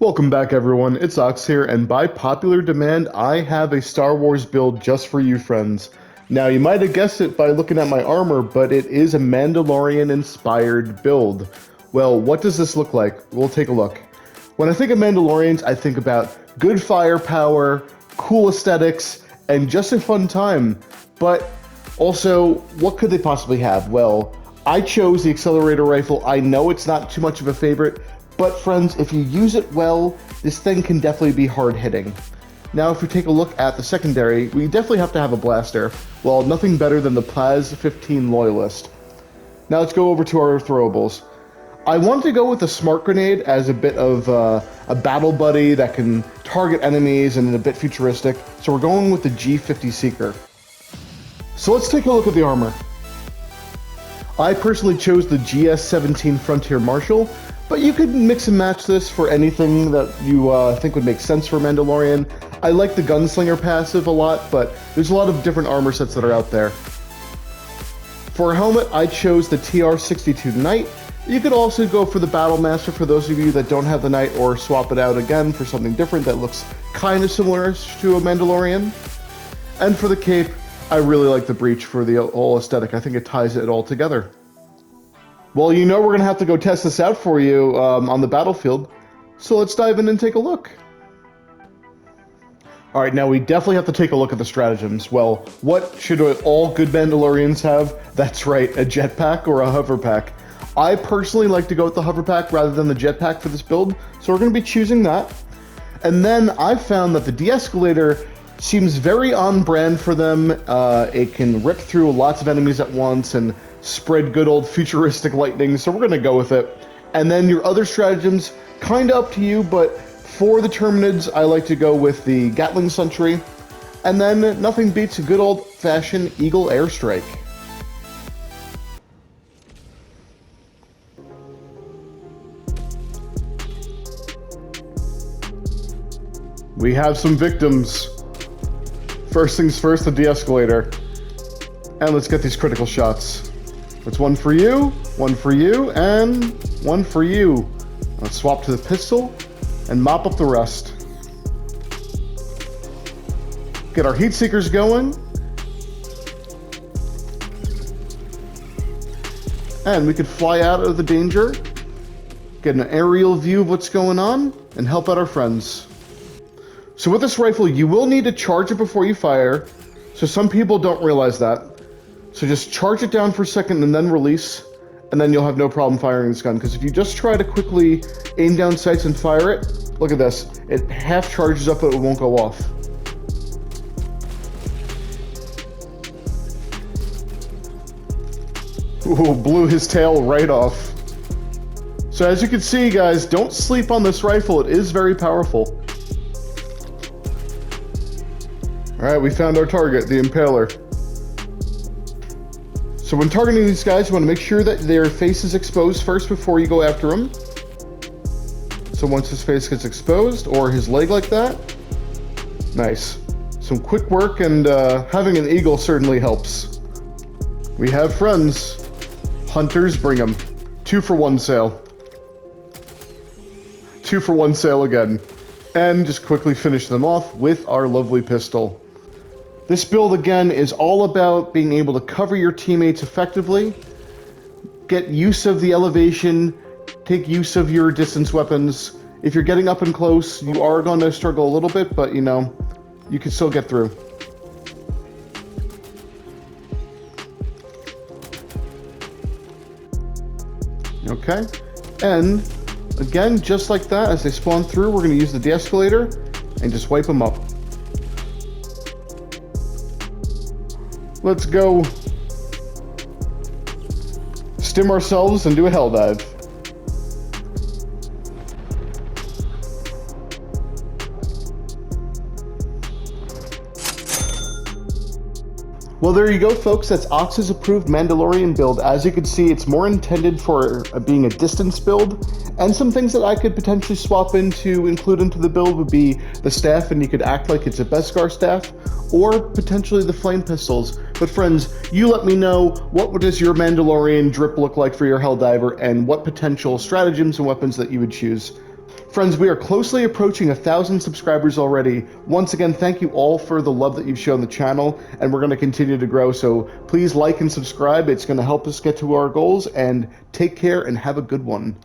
Welcome back, everyone. It's Ox here, and by popular demand, I have a Star Wars build just for you friends. Now, you might have guessed it by looking at my armor, but it is a Mandalorian-inspired build. Well, what does this look like? We'll take a look. When I think of Mandalorians, I think about good firepower, cool aesthetics, and just a fun time. But also, what could they possibly have? Well, I chose the accelerator rifle. I know it's not too much of a favorite, but friends, if you use it well, this thing can definitely be hard-hitting. Now, if we take a look at the secondary, we definitely have to have a blaster. Well, nothing better than the Plaz 15 Loyalist. Now let's go over to our throwables. I wanted to go with the Smart Grenade as a bit of a battle buddy that can target enemies and a bit futuristic, so we're going with the G50 Seeker. So let's take a look at the armor. I personally chose the GS-17 Frontier Marshal, but you could mix and match this for anything that you think would make sense for Mandalorian. I like the Gunslinger passive a lot, but there's a lot of different armor sets that are out there. For a helmet, I chose the TR-62 Knight. You could also go for the Battlemaster for those of you that don't have the Knight, or swap it out again for something different that looks kind of similar to a Mandalorian. And for the cape, I really like the Breach for the whole aesthetic. I think it ties it all together. Well, you know we're going to have to go test this out for you on the battlefield, so let's dive in and take a look. Alright, now we definitely have to take a look at the stratagems. Well, what should all good Mandalorians have? That's right, a jetpack or a hover pack. I personally like to go with the hover pack rather than the jetpack for this build, so we're going to be choosing that. And then I found that the de-escalator seems very on brand for them. It can rip through lots of enemies at once and spread good old futuristic lightning, so we're going to go with it. And then your other stratagems, kind of up to you, but for the Terminids, I like to go with the Gatling Sentry. And then nothing beats a good old-fashioned Eagle Airstrike. We have some victims. First things first, the de-escalator. And let's get these critical shots. That's one for you, and one for you. Let's swap to the pistol and mop up the rest. Get our heat seekers going. And we could fly out of the danger, get an aerial view of what's going on, and help out our friends. So with this rifle, you will need to charge it before you fire, so some people don't realize that. So just charge it down for a second and then release, and then you'll have no problem firing this gun. Because if you just try to quickly aim down sights and fire it, look at this. It half charges up, but it won't go off. Ooh, blew his tail right off. So as you can see, guys, don't sleep on this rifle. It is very powerful. Alright, we found our target, the Impaler. So when targeting these guys, you want to make sure that their face is exposed first before you go after them. So once his face gets exposed, or his leg like that, nice. Some quick work, and having an eagle certainly helps. We have friends. Hunters, bring them. 2 for 1 sale. 2 for 1 sale again. And just quickly finish them off with our lovely pistol. This build, again, is all about being able to cover your teammates effectively, get use of the elevation, take use of your distance weapons. If you're getting up and close, you are going to struggle a little bit, but, you know, you can still get through. Okay, and again, just like that, as they spawn through, we're going to use the de-escalator and just wipe them up. Let's go stim ourselves and do a hell dive. Well, there you go, folks. That's Ox's approved Mandalorian build. As you can see, it's more intended for being a distance build, and some things that I could potentially swap include into the build would be the staff, and you could act like it's a Beskar staff, or potentially the flame pistols. But friends, you let me know, what does your Mandalorian drip look like for your Helldiver, and what potential stratagems and weapons that you would choose. Friends, we are closely approaching 1,000 subscribers already. Once again, thank you all for the love that you've shown the channel, and we're going to continue to grow. So please like and subscribe. It's going to help us get to our goals, and take care and have a good one.